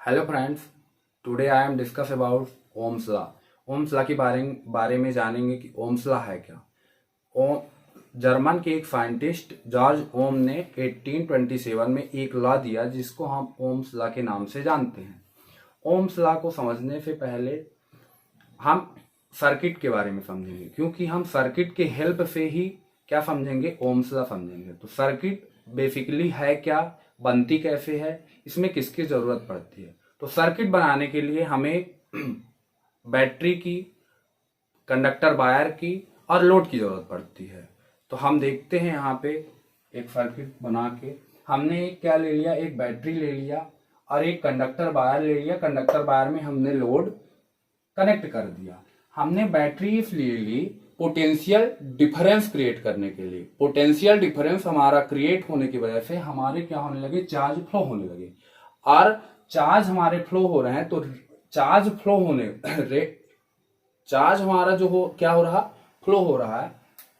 Hello friends, today I am discuss about Ohm's law. Ohm's law के बारे में जानेंगे कि ओम्स लॉ है क्या। ओम जर्मन के एक साइंटिस्ट जॉर्ज ओम ने 1827 में एक लॉ दिया जिसको हम ओम्स लॉ के नाम से जानते हैं। ओम्स लॉ को समझने से पहले हम सर्किट के बारे में समझेंगे, क्योंकि हम सर्किट के हेल्प से ही क्या समझेंगे, ओम्स लॉ समझेंगे। तो सर्किट बेसिकली है क्या, बनती कैसे है, इसमें किसकी जरूरत पड़ती है। तो सर्किट बनाने के लिए हमें बैटरी की, कंडक्टर वायर की और लोड की जरूरत पड़ती है। तो हम देखते हैं यहाँ पे एक सर्किट बना के हमने क्या ले लिया, एक बैटरी ले लिया और एक कंडक्टर वायर ले लिया। कंडक्टर वायर में हमने लोड कनेक्ट कर दिया। हमने बैटरी इसलिए ली पोटेंशियल डिफरेंस क्रिएट करने के लिए। पोटेंशियल डिफरेंस हमारा क्रिएट होने की वजह से हमारे क्या होने लगे, चार्ज फ्लो होने लगे। और चार्ज हमारे फ्लो हो रहे हैं तो चार्ज फ्लो होने चार्ज हमारा जो हो क्या हो रहा, फ्लो हो रहा है।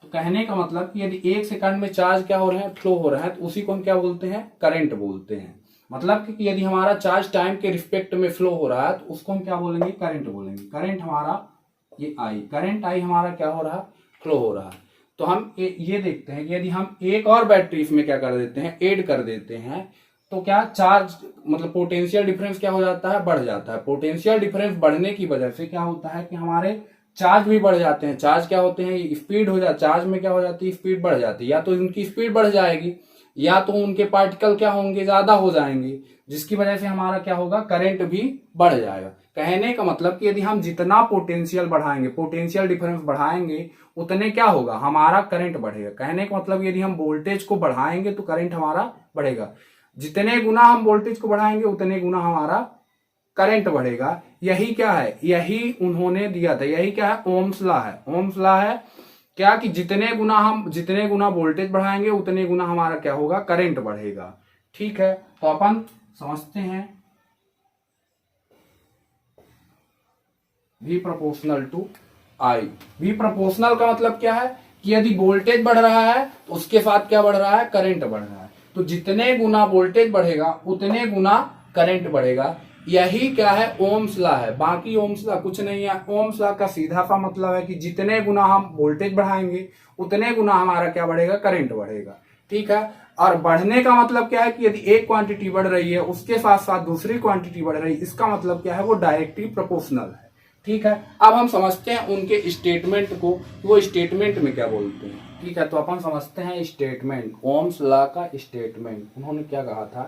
तो कहने का मतलब कि यदि 1 सेकंड में चार्ज क्या हो रहे हैं, फ्लो हो रहे हैं, तो उसी को हम क्या बोलते हैं, करंट बोलते हैं। मतलब कि यदि हमारा चार्ज टाइम के रिस्पेक्ट में फ्लो हो रहा है तो उसको हम क्या बोलेंगे, करंट बोलेंगे। करंट हमारा ये आई, करंट आई हमारा क्या हो रहा है, फ्लो हो रहा है। तो हम ये देखते हैं कि यदि हम एक और बैटरी इसमें क्या कर देते हैं, ऐड कर देते हैं, तो क्या चार्ज मतलब पोटेंशियल डिफरेंस क्या हो जाता है, बढ़ जाता है। पोटेंशियल डिफरेंस बढ़ने की वजह से क्या होता है कि हमारे चार्ज भी बढ़ जाते हैं। चार्ज क्या होते हैं, स्पीड हो जाती, चार्ज में क्या हो जाती है, स्पीड बढ़ जाती है। या तो उनकी स्पीड बढ़ जाएगी या तो उनके पार्टिकल क्या होंगे, ज्यादा हो जाएंगे, जिसकी वजह से हमारा क्या होगा, करंट भी बढ़ जाएगा। कहने का मतलब कि यदि हम जितना पोटेंशियल बढ़ाएंगे, पोटेंशियल डिफरेंस बढ़ाएंगे, उतने क्या होगा, हमारा करंट बढ़ेगा। कहने का मतलब यदि हम वोल्टेज को बढ़ाएंगे तो करंट हमारा बढ़ेगा। जितने गुना हम वोल्टेज को बढ़ाएंगे उतने गुना हमारा करंट बढ़ेगा। यही क्या है, यही उन्होंने दिया था। यही क्या है, ओम्स लॉ है। ओम्स लॉ है क्या कि जितने गुना वोल्टेज बढ़ाएंगे उतने गुना हमारा क्या होगा, करंट बढ़ेगा। ठीक है, तो अपन समझते हैं V proportional to I। V proportional का मतलब क्या है कि यदि वोल्टेज बढ़ रहा है तो उसके साथ क्या बढ़ रहा है, करंट बढ़ रहा है। तो जितने गुना वोल्टेज बढ़ेगा उतने गुना करंट बढ़ेगा। यही क्या है, ओम्स लॉ है। बाकी ओम्स लॉ कुछ नहीं है। ओम्स लॉ का सीधा सा मतलब है कि जितने गुना हम वोल्टेज बढ़ाएंगे उतने गुना हमारा क्या बढ़ेगा, करंट बढ़ेगा। ठीक है, और बढ़ने का मतलब क्या है कि यदि एक क्वांटिटी बढ़ रही है उसके साथ साथ दूसरी क्वांटिटी बढ़ रही है, इसका मतलब क्या है, वो डायरेक्टली प्रोपोर्शनल है। ठीक है, अब हम समझते हैं उनके स्टेटमेंट को, वो स्टेटमेंट में क्या बोलते हैं। ठीक है, तो अपन समझते हैं स्टेटमेंट, ओम्स लॉ का स्टेटमेंट। उन्होंने क्या कहा था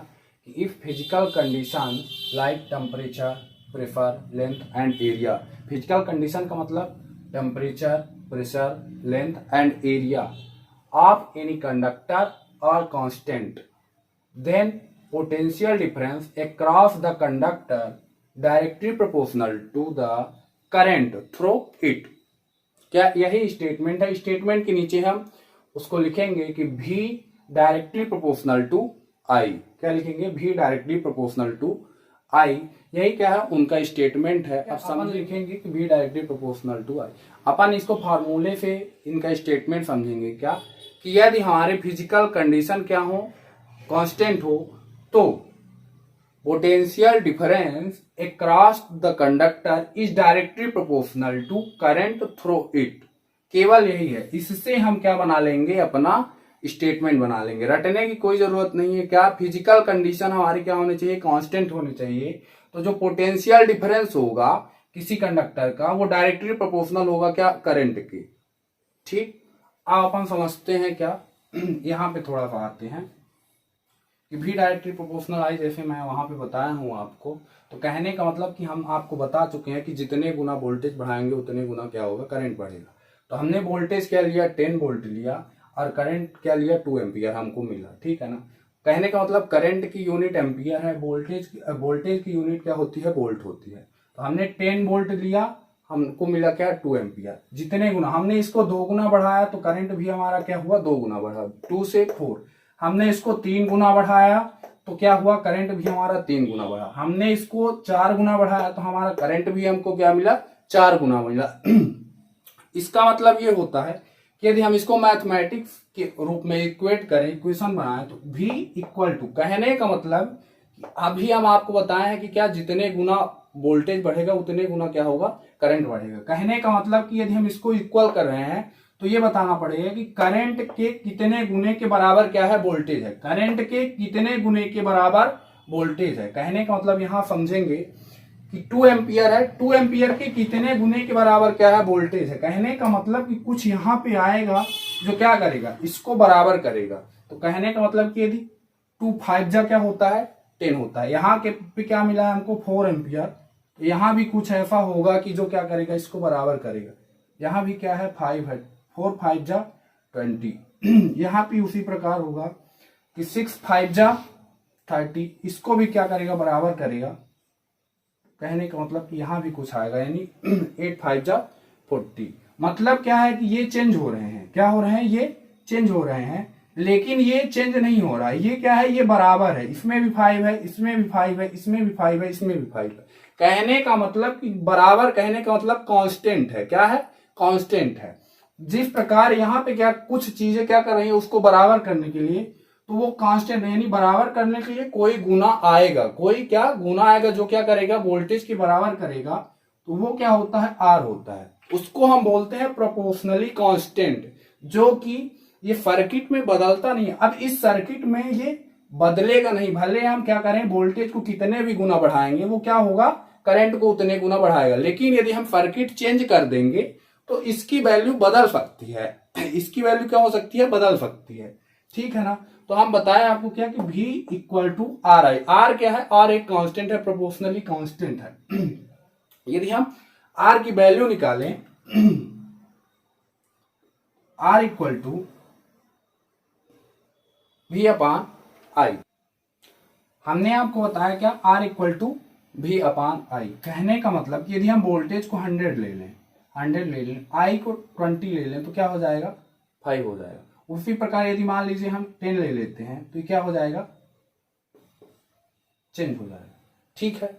कि if physical condition like temperature, pressure, length and area. Physical condition का मतलब temperature, pressure, length and area of any conductor और constant, then potential difference across the conductor directly proportional to the current through it। क्या यही statement है। Statement के नीचे हम उसको लिखेंगे कि V directly proportional to I। क्या लिखेंगे, V directly proportional to I। यही क्या है, उनका स्टेटमेंट है। अब समझ लिखेंगे कि V directly proportional to I। अपन इसको फार्मूले से इनका स्टेटमेंट समझेंगे क्या, कि यदि हमारे फिजिकल कंडीशन क्या हो, कांस्टेंट हो, तो potential difference across the conductor is directly proportional to current through it. केवल यही है, इससे हम क्या बना लेंगे, अपना स्टेटमेंट बना लेंगे। रटने की कोई जरूरत नहीं है। क्या फिजिकल कंडीशन हमारी क्या होनी चाहिए, कांस्टेंट होनी चाहिए। तो जो पोटेंशियल डिफरेंस होगा किसी कंडक्टर का, वो डायरेक्टली प्रोपोर्शनल होगा क्या, करंट के। ठीक, अब अपन समझते हैं क्या यहां पे थोड़ा सा आते हैं कि भी डायरेक्टली प्रोपोर्शनल आई, जैसे मैं वहां पे बताया हूं आपको। तो कहने का मतलब कि हम आपको बता चुके हैं कि जितने गुना वोल्टेज बढ़ाएंगे उतने गुना क्या होगा, करंट बढ़ेगा। तो हमने वोल्टेज क्या लिया, 10 वोल्ट लिया, और करंट क्या लिया, 2 एम्पियर हमको मिला। ठीक है ना। कहने का मतलब करंट की यूनिट एम्पियर है, वोल्टेज की यूनिट क्या होती है, वोल्ट होती है। तो हमने 10 वोल्ट लिया, हमको मिला क्या, 2 एम्पियर। जितने गुना हमने इसको 2 गुना बढ़ाया तो करंट भी हमारा क्या हुआ, 2 गुना बढ़ा, 2 से 4। हमने इसको 3 गुना बढ़ाया तो क्या हुआ, करंट भी हमारा 3 गुना बढ़ा। हमने इसको 4 गुना बढ़ाया तो हमारा करंट भी हमको क्या मिला, 4 गुना मिला। इसका मतलब ये होता है कि यदि हम इसको मैथमेटिक्स के रूप में इक्वेट करें, इक्वेशन बनाएं, तो V इक्वल टू, कहने का मतलब अभी हम आपको बताए हैं कि क्या जितने गुना वोल्टेज बढ़ेगा उतने गुना क्या होगा, करंट बढ़ेगा। कहने का मतलब कि यदि हम इसको इक्वल कर रहे हैं तो ये बताना पड़ेगा कि करंट के कितने गुने के बराबर क्या है, वोल्टेज है। करंट के कितने गुने के बराबर वोल्टेज है। कहने का मतलब यहां समझेंगे कि 2 एम्पियर है, 2 एम्पियर के कितने गुने के बराबर क्या है, वोल्टेज है। कहने का मतलब कि कुछ यहां पे आएगा जो क्या करेगा, इसको बराबर करेगा। तो कहने का मतलब कि यदि 2 5 जा क्या होता है, 10 होता है। यहाँ के पे क्या मिला है हमको, 4 एम्पियर। यहाँ भी कुछ ऐसा होगा कि जो क्या करेगा, इसको बराबर करेगा। यहाँ भी क्या है, 5 है, 4 5 जा 20। यहाँ भी उसी प्रकार होगा कि 6 5 जा 30, इसको भी क्या करेगा, बराबर करेगा। कहने का मतलब कि यहां भी कुछ आएगा, यानी 8 5 जा 40। मतलब क्या है कि ये चेंज हो रहे हैं, क्या हो रहे हैं, ये चेंज हो रहे हैं। लेकिन ये चेंज नहीं हो रहा है, ये क्या है, ये बराबर है। इसमें भी 5 है, इसमें भी 5 है, इसमें भी 5 है, इसमें भी 5 है। कहने का मतलब कि बराबर, कहने का मतलब कांस्टेंट है। क्या है, कांस्टेंट है। जिस प्रकार यहाँ पे क्या कुछ चीजें क्या कर रही है, उसको बराबर करने के लिए, तो वो कांस्टेंट यानी बराबर करने के लिए कोई गुना आएगा, कोई क्या गुना आएगा जो क्या करेगा, वोल्टेज के बराबर करेगा। तो वो क्या होता है, आर होता है। उसको हम बोलते हैं प्रोपोर्शनली कांस्टेंट, जो कि ये सर्किट में बदलता नहीं है। अब इस सर्किट में ये बदलेगा नहीं, भले हम क्या करें, वोल्टेज को कितने भी गुना बढ़ाएंगे, वो क्या होगा, करंट को उतने गुना बढ़ाएगा। लेकिन यदि हम सर्किट चेंज कर देंगे तो इसकी वैल्यू बदल सकती है, इसकी वैल्यू क्या हो सकती है, बदल सकती है। ठीक है ना। तो हम बताएं आपको क्या कि V equal to R I. R क्या है, आर एक कांस्टेंट है, प्रोपोर्शनली कांस्टेंट है। यदि हम आर की वैल्यू निकालें, आर इक्वल टू V अपान आई। हमने आपको बताया क्या, आर इक्वल टू V अपान आई। कहने का मतलब कि यदि हम वोल्टेज को 100 ले लें, 100 ले लें, आई को 20 ले लें, तो क्या हो जाएगा, 5 हो जाएगा। उसी प्रकार यदि मान लीजिए हम 10 ले लेते हैं तो क्या हो जाएगा, चेंज हो जाएगा। ठीक है।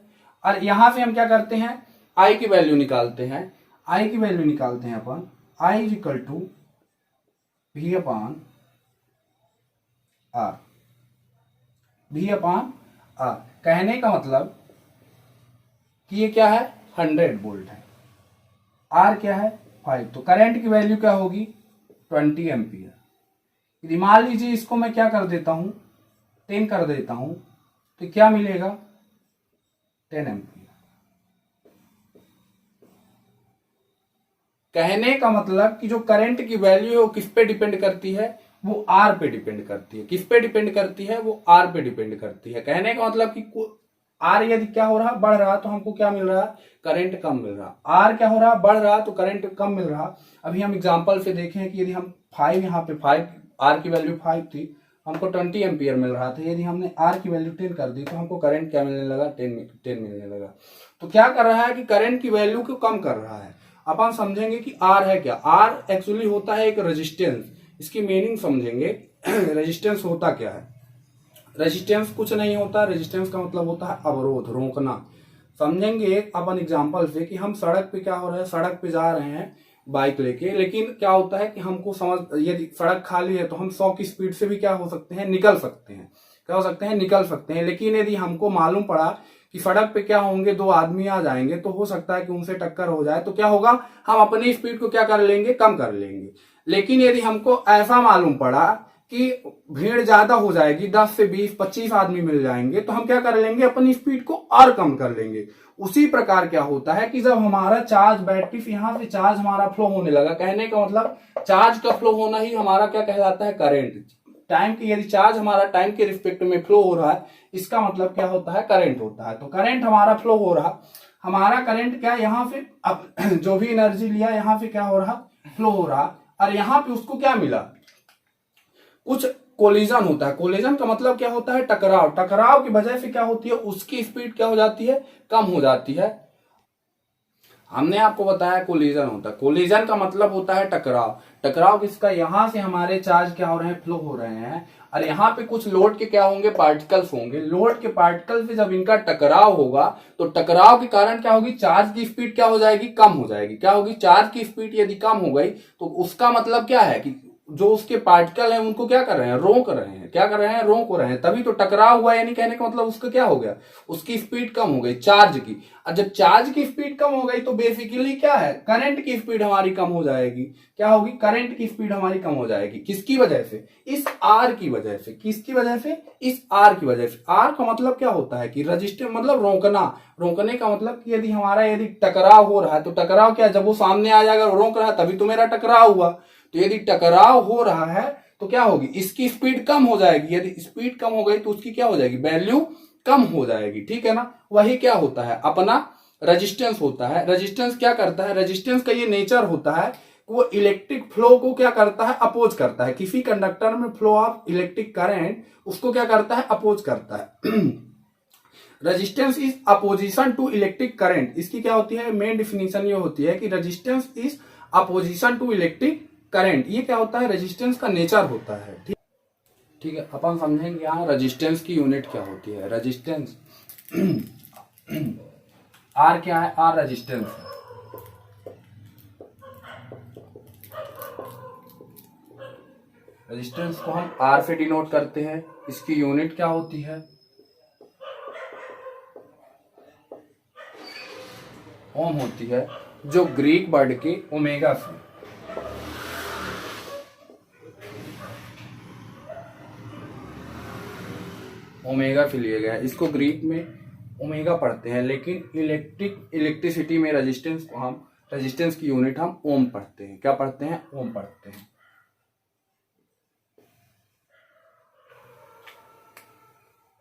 और यहां से हम क्या करते हैं, आई की वैल्यू निकालते हैं। आई की वैल्यू निकालते हैं अपन, I is equal to V upon R, V upon R. कहने का मतलब कि ये क्या है, 100 वोल्ट है, आर क्या है, 5। तो करंट की वैल्यू क्या होगी, 20 एम्पियर। यदि मान लीजिए इसको मैं क्या कर देता हूं, 10 कर देता हूं, तो क्या मिलेगा, 10 एम्पियर। कहने का मतलब कि जो करंट की वैल्यू है वो किस पे डिपेंड करती है, वो आर पे डिपेंड करती है। किस पे डिपेंड करती है, वो आर पे डिपेंड करती है। कहने का मतलब कि आर यदि क्या हो रहा, बढ़ रहा, तो हमको क्या मिल रहा, करंट कम मिल रहा। आर क्या हो रहा, बढ़ रहा, तो करंट कम मिल रहा। अभी हम एग्जांपल से देखें कि यदि हम 5, यहाँ पे 5, आर की वैल्यू 5 थी, हमको 20 एम्पियर मिल रहा था। यदि हमने आर की वैल्यू 10 कर दी तो हमको करंट क्या मिलने लगा, 10 मिलने लगा। तो क्या कर रहा है कि करंट की वैल्यू को कम कर रहा है। अपन समझेंगे कि आर है क्या, आर एक्चुअली होता है एक रेजिस्टेंस। इसकी मीनिंग समझेंगे, रेजिस्टेंस होता क्या है। रेजिस्टेंस कुछ नहीं होता, रेजिस्टेंस का मतलब होता है अवरोध, रोकना। समझेंगे अपन एग्जांपल से कि हम सड़क पे क्या हो रहा है, सड़क पे जा रहे हैं बाइक लेके, लेकिन क्या होता है कि हमको समझ, यदि सड़क खाली है तो हम 100 की स्पीड से भी क्या हो सकते हैं, निकल सकते हैं। क्या हो सकते हैं, निकल सकते हैं। लेकिन यदि हमको मालूम पड़ा कि सड़क पे क्या होंगे, 2 आदमी आ जाएंगे, तो हो सकता है कि उनसे टक्कर हो जाए, तो क्या होगा, हम अपनी स्पीड को क्या कर लेंगे, कम कर लेंगे। लेकिन यदि हमको ऐसा मालूम पड़ा कि भीड़ ज्यादा हो जाएगी, 10 से 20 25 आदमी मिल जाएंगे, तो हम क्या कर लेंगे, अपनी स्पीड को और कम कर लेंगे। उसी प्रकार क्या होता है कि जब हमारा चार्ज, बैटरी से यहां से चार्ज हमारा फ्लो होने लगा, कहने का मतलब चार्ज का फ्लो होना ही हमारा क्या कहलाता है, करंट। टाइम की, यदि चार्ज हमारा टाइम के रिस्पेक्ट में फ्लो हो रहा है, इसका मतलब क्या होता है, करंट होता है। तो करंट हमारा फ्लो हो रहा, हमारा करंट क्या, यहां से अब जो भी एनर्जी लिया, यहां से क्या हो रहा, फ्लो हो रहा, और यहां पे उसको क्या मिला, कुछ कोलिजन होता है। कोलिजन का मतलब क्या होता है, टकराव। टकराव की वजह से क्या होती है, उसकी स्पीड क्या हो जाती है, कम हो जाती है। हमने आपको बताया कोलिजन होता है। कोलिजन का मतलब होता है टकराव। टकराव किसका, यहां से हमारे चार्ज क्या हो रहे हैं, फ्लो हो रहे हैं, और यहाँ पे कुछ लोड के क्या होंगे, पार्टिकल्स होंगे। लोड के पार्टिकल से जब इनका टकराव होगा, तो टकराव के कारण क्या होगी, चार्ज की स्पीड क्या हो जाएगी, कम हो जाएगी। क्या होगी, चार्ज की स्पीड यदि कम हो गई, तो उसका मतलब क्या है कि जो उसके पार्टिकल हैं उनको क्या कर रहे हैं, रोक रहे हैं। क्या कर रहे हैं, रोक रहे हैं। तभी तो टकराव हुआ, यानी कहने का मतलब उसका क्या हो गया, उसकी स्पीड कम हो गई चार्ज की। और जब चार्ज की स्पीड कम हो गई तो बेसिकली क्या है, करंट की स्पीड हमारी कम हो जाएगी। क्या होगी, करंट की स्पीड हमारी कम हो जाएगी। किसकी वजह से, इस आर की वजह से। किसकी वजह से, इस आर की वजह से। आर का मतलब क्या होता है कि रजिस्टर, मतलब रोकना। रोकने का मतलब कि यदि हमारा यदि टकराव हो रहा है तो टकराव क्या, जब वो सामने आ जाएगा रोक रहा है तभी तो मेरा टकराव हुआ। तो यदि टकराव हो रहा है तो क्या होगी, इसकी स्पीड कम हो जाएगी। यदि स्पीड कम हो गई तो उसकी क्या हो जाएगी, वैल्यू कम हो जाएगी। ठीक है ना। वही क्या होता है, अपना रेजिस्टेंस होता है। रेजिस्टेंस क्या करता है, रेजिस्टेंस का ये नेचर होता है, वो इलेक्ट्रिक फ्लो को क्या करता है, अपोज करता है। किसी कंडक्टर में फ्लो ऑफ इलेक्ट्रिक करंट उसको क्या करता है, अपोज करता है। Resistance is opposition to electric current. इसकी क्या होती है, मेन डिफिनेशन ये होती है कि resistance is opposition to electric current. ये क्या होता है, रेजिस्टेंस का नेचर होता है। ठीक है। अपन समझेंगे यहाँ रेजिस्टेंस की यूनिट क्या होती है। रेजिस्टेंस आर क्या है, आर रेजिस्टेंस है। रेजिस्टेंस को हम आर से डिनोट करते हैं। इसकी यूनिट क्या होती है, ओम होती है, जो ग्रीक वर्ड के ओमेगा से ओमेगा से लिया गया है। इसको ग्रीक में ओमेगा पढ़ते हैं, लेकिन इलेक्ट्रिसिटी में रेजिस्टेंस को हम, रेजिस्टेंस की यूनिट हम ओम पढ़ते हैं। क्या पढ़ते हैं, ओम पढ़ते हैं।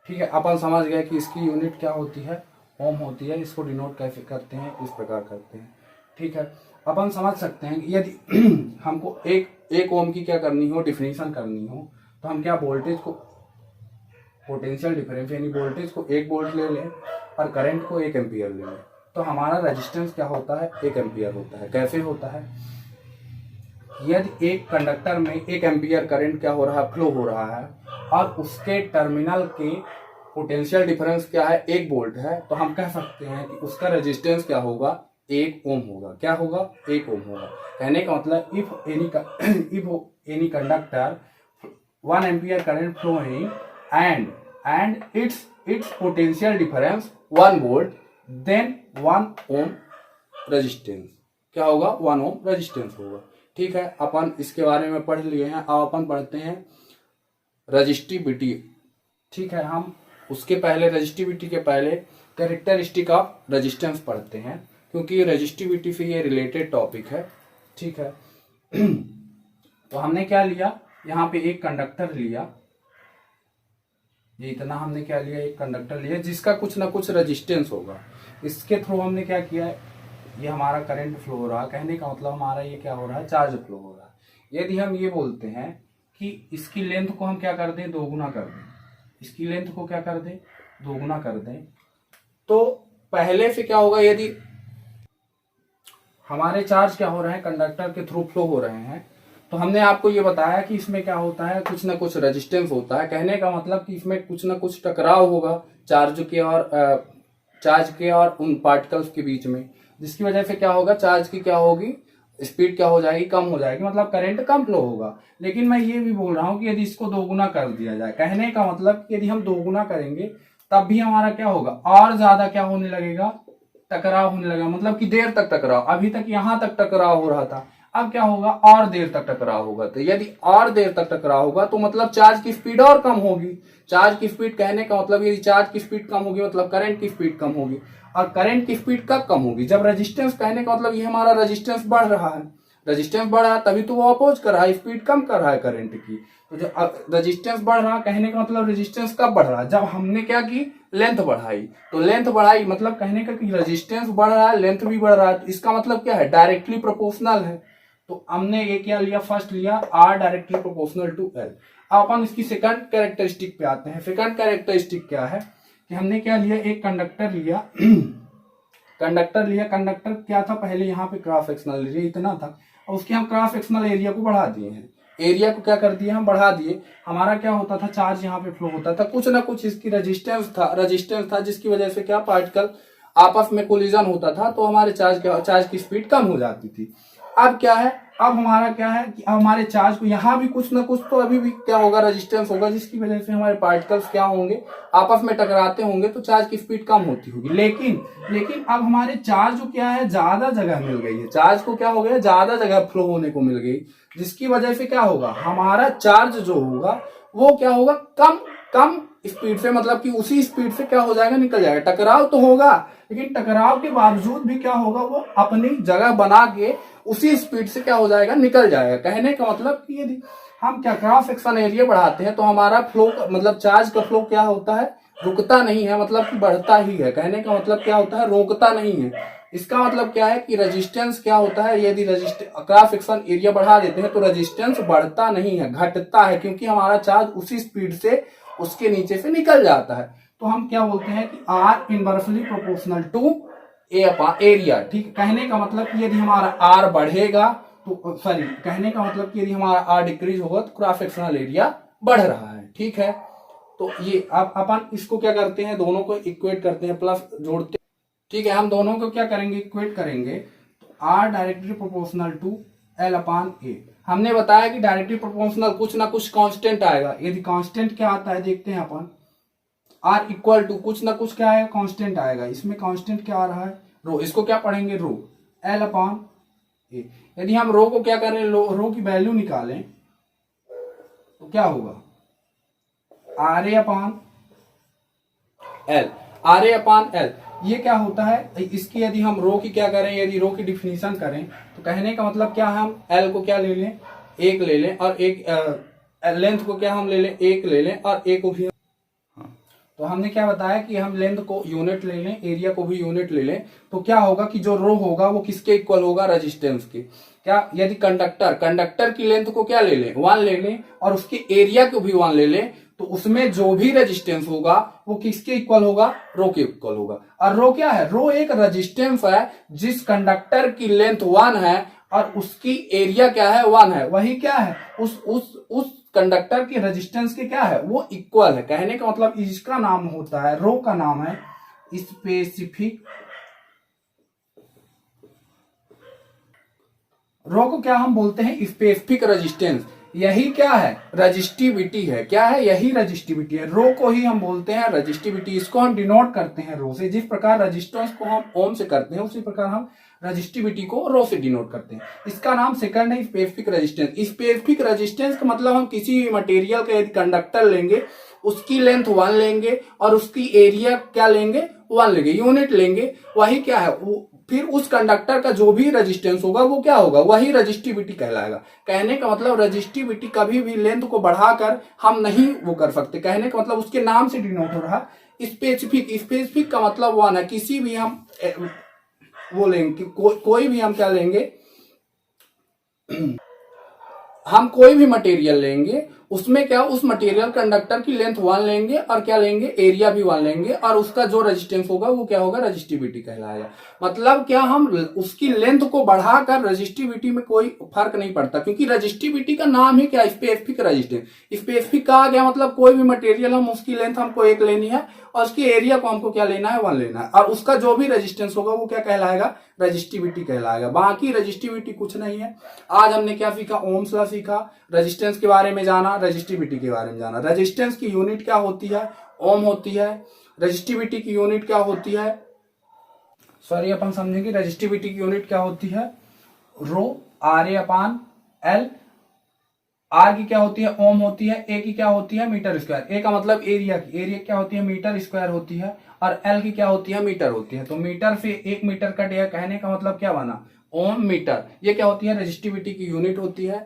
ठीक है। अपन समझ गए कि इसकी यूनिट क्या होती है, ओम होती है। इसको डिनोट कैसे करते हैं, इस प्रकार करते हैं। ठीक है। अपन समझ सकते हैं कि यदि हमको एक ओम की क्या करनी हो, डिफिनीशन करनी हो, तो हम क्या वोल्टेज को, पोटेंशियल डिफरेंस यानी वोल्टेज को 1 वोल्ट ले लें और करंट को 1 एम्पियर ले लें, तो हमारा रेजिस्टेंस क्या होता है, 1 एम्पियर होता है। कैसे होता है, यदि एक कंडक्टर में 1 एम्पियर करंट क्या हो रहा है, फ्लो हो रहा है, और उसके टर्मिनल के पोटेंशियल डिफरेंस क्या है, 1 वोल्ट है, तो हम कह सकते हैं कि उसका रेजिस्टेंस क्या होगा, 1 ओम होगा। क्या होगा, 1 ओम होगा। कहने का मतलब if any conductor 1 ampere current flowing and its potential difference 1 volt, then 1 ohm resistance क्या होगा, 1 ohm resistance होगा। ठीक है। अपन इसके बारे में पढ़ लिए हैं। अब अपन पढ़ते हैं रजिस्टिविटी। ठीक है। हम उसके पहले, रजिस्टिविटी के पहले कैरेक्टरिस्टिक ऑफ रेजिस्टेंस पढ़ते हैं, क्योंकि रजिस्टिविटी से ये रिलेटेड टॉपिक है। ठीक है। तो हमने क्या लिया, यहाँ पे एक कंडक्टर लिया, ये इतना हमने क्या लिया, एक कंडक्टर लिया जिसका कुछ ना कुछ रेजिस्टेंस होगा। इसके थ्रू हमने क्या किया है, ये हमारा करंट फ्लो हो रहा है। कहने का मतलब हमारा ये क्या हो रहा है, चार्ज फ्लो हो रहा है। यदि हम ये बोलते हैं कि इसकी लेंथ को हम क्या कर दें, दोगुना कर दें, इसकी लेंथ को क्या कर दें, दोगुना कर दें, तो पहले से क्या होगा, यदि हमारे चार्ज क्या हो रहे हैं, कंडक्टर के थ्रू फ्लो हो रहे हैं, तो हमने आपको ये बताया कि इसमें क्या होता है, कुछ ना कुछ रेजिस्टेंस होता है। कहने का मतलब कि इसमें कुछ ना कुछ टकराव होगा चार्ज के और उन पार्टिकल्स के बीच में, जिसकी वजह से क्या होगा, चार्ज की क्या होगी, स्पीड क्या हो जाएगी, कम हो जाएगी, मतलब करंट कम फ्लो होगा। लेकिन मैं ये भी बोल रहा हूं कि यदि इसको दोगुना कर दिया जाए, कहने का मतलब यदि हम दोगुना करेंगे तब भी हमारा क्या होगा, और ज्यादा क्या होने लगेगा, टकराव होने लगेगा। मतलब कि देर तक टकराव, अभी तक यहां तक टकराव हो रहा था, अब क्या होगा, और देर तक टकराव होगा। तो यदि और देर तक टकराव होगा तो मतलब चार्ज की स्पीड और कम होगी। चार्ज की स्पीड, कहने का मतलब यदि चार्ज की स्पीड कम होगी मतलब करंट की स्पीड कम होगी। और करंट की स्पीड कब कम होगी, जब रेजिस्टेंस, कहने का मतलब ये हमारा रेजिस्टेंस बढ़ रहा है। रेजिस्टेंस बढ़ रहा है तभी तो वो अपोज कर रहा है, स्पीड कम कर रहा है करंट की। तो जब रेजिस्टेंस बढ़ रहा है, कहने का मतलब रेजिस्टेंस कब बढ़ रहा है, जब हमने क्या की, लेंथ बढ़ाई। तो लेंथ बढ़ाई मतलब कहने का कि रेजिस्टेंस बढ़ रहा है, लेंथ भी बढ़ रहा है, तो इसका मतलब क्या है, डायरेक्टली प्रोपोर्शनल है। तो हमने ये क्या लिया, फर्स्ट लिया R directly proportional to L. अब अपन इसकी सेकंड कैरेक्टरिस्टिक पे आते हैं। सेकंड कैरेक्टरिस्टिक क्या है कि हमने क्या लिया, एक कंडक्टर लिया कंडक्टर क्या था, पहले यहाँ पे क्रॉस सेक्शनल एरिया इतना था, और उसके हम क्रॉस सेक्शनल एरिया को बढ़ा दिए हैं। एरिया को क्या कर दिया, हम बढ़ा दिए। हमारा क्या होता था, चार्ज यहाँ पे फ्लो होता था, कुछ ना कुछ इसकी रेजिस्टेंस था जिसकी वजह से क्या, पार्टिकल आपस में कोलिजन होता था, तो हमारे चार्ज की स्पीड कम हो जाती थी। अब क्या है, अब हमारा क्या है कि अब हमारे चार्ज को यहाँ भी कुछ ना कुछ तो अभी भी क्या होगा, रेजिस्टेंस होगा, जिसकी वजह से हमारे पार्टिकल्स क्या होंगे, आपस में टकराते होंगे, तो चार्ज की स्पीड कम होती होगी। लेकिन अब हमारे चार्ज को क्या है, ज्यादा जगह मिल गई है, चार्ज को क्या हो गया, ज्यादा जगह फ्लो होने को मिल गई, जिसकी वजह से क्या होगा, हमारा चार्ज जो होगा वो क्या होगा, कम स्पीड से, मतलब कि उसी स्पीड से क्या हो जाएगा, निकल जाएगा। टकराव तो होगा, लेकिन टकराव के बावजूद भी क्या होगा, वो अपनी जगह बना के उसी स्पीड से क्या हो जाएगा, निकल जाएगा। कहने का मतलब कि यदि हम क्या क्रॉस सेक्शन एरिया बढ़ाते हैं तो हमारा फ्लो मतलब चार्ज का फ्लो क्या होता है, रुकता नहीं है, मतलब कि बढ़ता ही है। कहने का मतलब क्या होता है, रोकता नहीं है। इसका मतलब क्या है कि रेजिस्टेंस क्या होता है, यदि क्रॉस सेक्शन एरिया बढ़ा देते हैं तो रेजिस्टेंस बढ़ता नहीं है, घटता है, क्योंकि हमारा चार्ज उसी स्पीड से उसके नीचे से निकल जाता है। तो हम क्या बोलते हैं कि R inversely proportional to A upon area. ठीक, कहने का मतलब कि यदि हमारा आर बढ़ेगा तो सॉरी, कहने का मतलब कि यदि हमारा आर डिक्रीज होगा तो क्रॉस सेक्शनल एरिया बढ़ रहा है। ठीक है, तो ये अब अपन इसको क्या करते हैं, दोनों को इक्वेट करते हैं, प्लस जोड़ते हैं। ठीक है, हम दोनों को क्या करेंगे, इक्वेट करेंगे। तो R directly proportional to L upon A. हमने बताया कि डायरेक्टली प्रोपोर्शनल कुछ ना कुछ कांस्टेंट आएगा। यदि कांस्टेंट क्या आता है देखते हैं अपन, आर इक्वल टू कुछ ना कुछ क्या आएगा, कांस्टेंट आएगा। इसमें कांस्टेंट क्या आ रहा है, रो। इसको क्या पढ़ेंगे, रो एल अपॉन ए। यदि हम रो को क्या करें, रो की वैल्यू निकालें तो क्या होगा, R A upon L. R A upon L ये क्या होता है, इसकी यदि हम रो की क्या करें, यदि रो की डिफिनीशन करें तो कहने का मतलब क्या है, हम एल को क्या ले लें, एक ले लें, और एक लेंथ को क्या हम ले लें, एक ले लें, और ए को भी। तो हमने क्या बताया कि हम लेंथ को यूनिट ले लें, एरिया को भी यूनिट ले लें, तो क्या होगा कि जो रो होगा वो किसके इक्वल होगा, रेजिस्टेंस के। क्या, यदि कंडक्टर की लेंथ को क्या ले लें, 1 ले लें, और उसके एरिया को भी 1 ले लें, तो उसमें जो भी रेजिस्टेंस होगा वो किसके इक्वल होगा, रो के इक्वल होगा। और रो क्या है, रो एक रेजिस्टेंस है जिस कंडक्टर की लेंथ 1 है और उसकी एरिया क्या है, 1 है, वही क्या है, उस कंडक्टर की रेजिस्टेंस के क्या है, वो इक्वल है। कहने का मतलब इसका नाम होता है, रो का नाम है स्पेसिफिक। रो को क्या हम बोलते हैं, स्पेसिफिक रेजिस्टेंस। यही क्या है, रजिस्टिविटी है। क्या है, यही रजिस्टिविटी है। रो को ही हम बोलते हैं रजिस्टिविटी। इसको हम डिनोट करते हैं रो से। जिस प्रकार रजिस्टेंस को हम ओम से करते हैं उसी प्रकार हम रजिस्टिविटी को रो से डिनोट करते हैं। इसका नाम सेकंड है स्पेसिफिक रेजिस्टेंस। स्पेसिफिक रेजिस्टेंस का मतलब हम किसी भी मटेरियल का यदि कंडक्टर लेंगे, उसकी लेंथ 1 लेंगे और उसकी एरिया क्या लेंगे, 1 लेंगे, यूनिट लेंगे, वही क्या है, फिर उस कंडक्टर का जो भी रेजिस्टेंस होगा वो क्या होगा, वही रजिस्टिविटी कहलाएगा। कहने का मतलब रजिस्टिविटी कभी भी लेंथ को बढ़ाकर हम नहीं वो कर सकते। कहने का मतलब उसके नाम से डिनोट हो रहा। स्पेसिफिक का मतलब 1 है। किसी भी हम वो लेंगे, कोई भी हम क्या लेंगे, हम कोई भी मटेरियल लेंगे, उसमें क्या, उस मटेरियल कंडक्टर की लेंथ 1 लेंगे और क्या लेंगे, एरिया भी 1 लेंगे, और उसका जो रेजिस्टेंस होगा वो क्या होगा, रजिस्टिविटी कहलाएगा। मतलब क्या, हम उसकी लेंथ को बढ़ाकर रजिस्टिविटी में कोई फर्क नहीं पड़ता, क्योंकि रजिस्टिविटी का नाम ही क्या, स्पेसिफिक रेजिस्टेंस। स्पेसिफिक कहा गया मतलब कोई भी मटेरियल हम उसकी लेंथ हमको 1 लेनी है और उसकी एरिया को हमको क्या लेना है, 1 लेना है, और उसका जो भी रेजिस्टेंस होगा वो क्या कहलाएगा, रजिस्टिविटी कहलाएगा। बाकी रजिस्टिविटी कुछ नहीं है। आज हमने क्या सीखा, ओम्स लॉ सीखा, रेजिस्टेंस के बारे में जाना, रजिस्टिविटी के बारे में जाना। रेजिस्टेंस की यूनिट क्या होती है, ओम होती है। रजिस्टिविटी की यूनिट क्या होती है, सॉरी अपन समझेंगे, रजिस्टिविटी की यूनिट क्या होती है, rho R A upon L. R की क्या होती है, ओम होती है। ए की क्या होती है, मीटर स्क्वायर। ए का मतलब एरिया की, एरिया क्या होती है, मीटर स्क्वायर होती है। और एल की क्या होती है, मीटर होती है। तो मीटर से 1 मीटर कट गया, कहने का मतलब क्या बना, ओम मीटर। ये क्या होती है, रजिस्टिविटी की यूनिट होती है।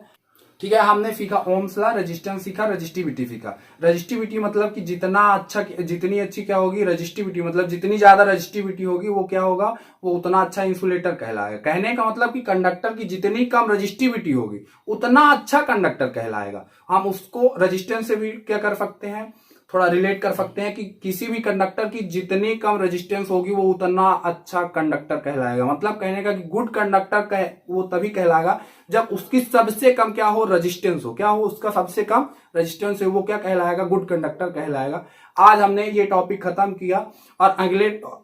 ठीक है, हमने सीखा ओम्स लॉ, रेजिस्टेंस सीखा, रजिस्टिविटी सीखा। रजिस्टिविटी मतलब कि जितना अच्छा, जितनी अच्छी क्या होगी रजिस्टिविटी, मतलब जितनी ज्यादा रजिस्टिविटी होगी वो क्या होगा, वो उतना अच्छा इंसुलेटर कहलाएगा। कहने का मतलब कि कंडक्टर की जितनी कम रजिस्टिविटी होगी उतना अच्छा कंडक्टर कहलाएगा। हम उसको रजिस्टेंस से भी क्या कर सकते हैं, थोड़ा रिलेट कर सकते हैं कि किसी भी कंडक्टर की जितनी कम रेजिस्टेंस होगी वो उतना अच्छा कंडक्टर कहलाएगा। मतलब कहने का कि गुड कंडक्टर वो तभी कहलाएगा जब उसकी सबसे कम क्या हो, रेजिस्टेंस हो। क्या हो, उसका सबसे कम रेजिस्टेंस हो, वो क्या कहलाएगा, गुड कंडक्टर कहलाएगा। आज हमने ये टॉपिक खत्म किया और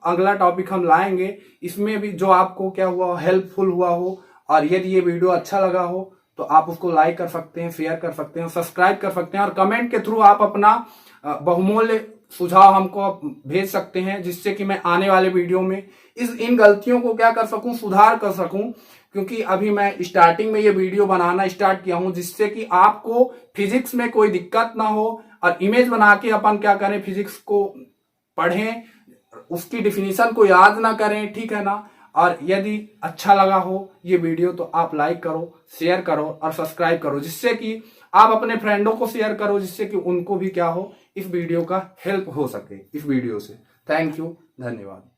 अगला टॉपिक हम लाएंगे, इसमें भी जो आपको क्या हुआ, हेल्पफुल हुआ हो और यदि ये वीडियो अच्छा लगा हो तो आप उसको लाइक कर सकते हैं, शेयर कर सकते हैं, सब्सक्राइब कर सकते हैं, और कमेंट के थ्रू आप अपना बहुमूल्य सुझाव हमको भेज सकते हैं, जिससे कि मैं आने वाले वीडियो में इन गलतियों को क्या कर सकूं, सुधार कर सकूं। क्योंकि अभी मैं स्टार्टिंग में ये वीडियो बनाना स्टार्ट किया हूं, जिससे कि आपको फिजिक्स में कोई दिक्कत ना हो, और इमेज बना के अपन क्या करें, फिजिक्स को पढ़ें, उसकी डिफिनीशन को याद ना करें, ठीक है ना। और यदि अच्छा लगा हो ये वीडियो तो आप लाइक करो, शेयर करो और सब्सक्राइब करो, जिससे कि आप अपने फ्रेंडों को शेयर करो, जिससे कि उनको भी क्या हो, इस वीडियो का हेल्प हो सके इस वीडियो से। थैंक यू, धन्यवाद।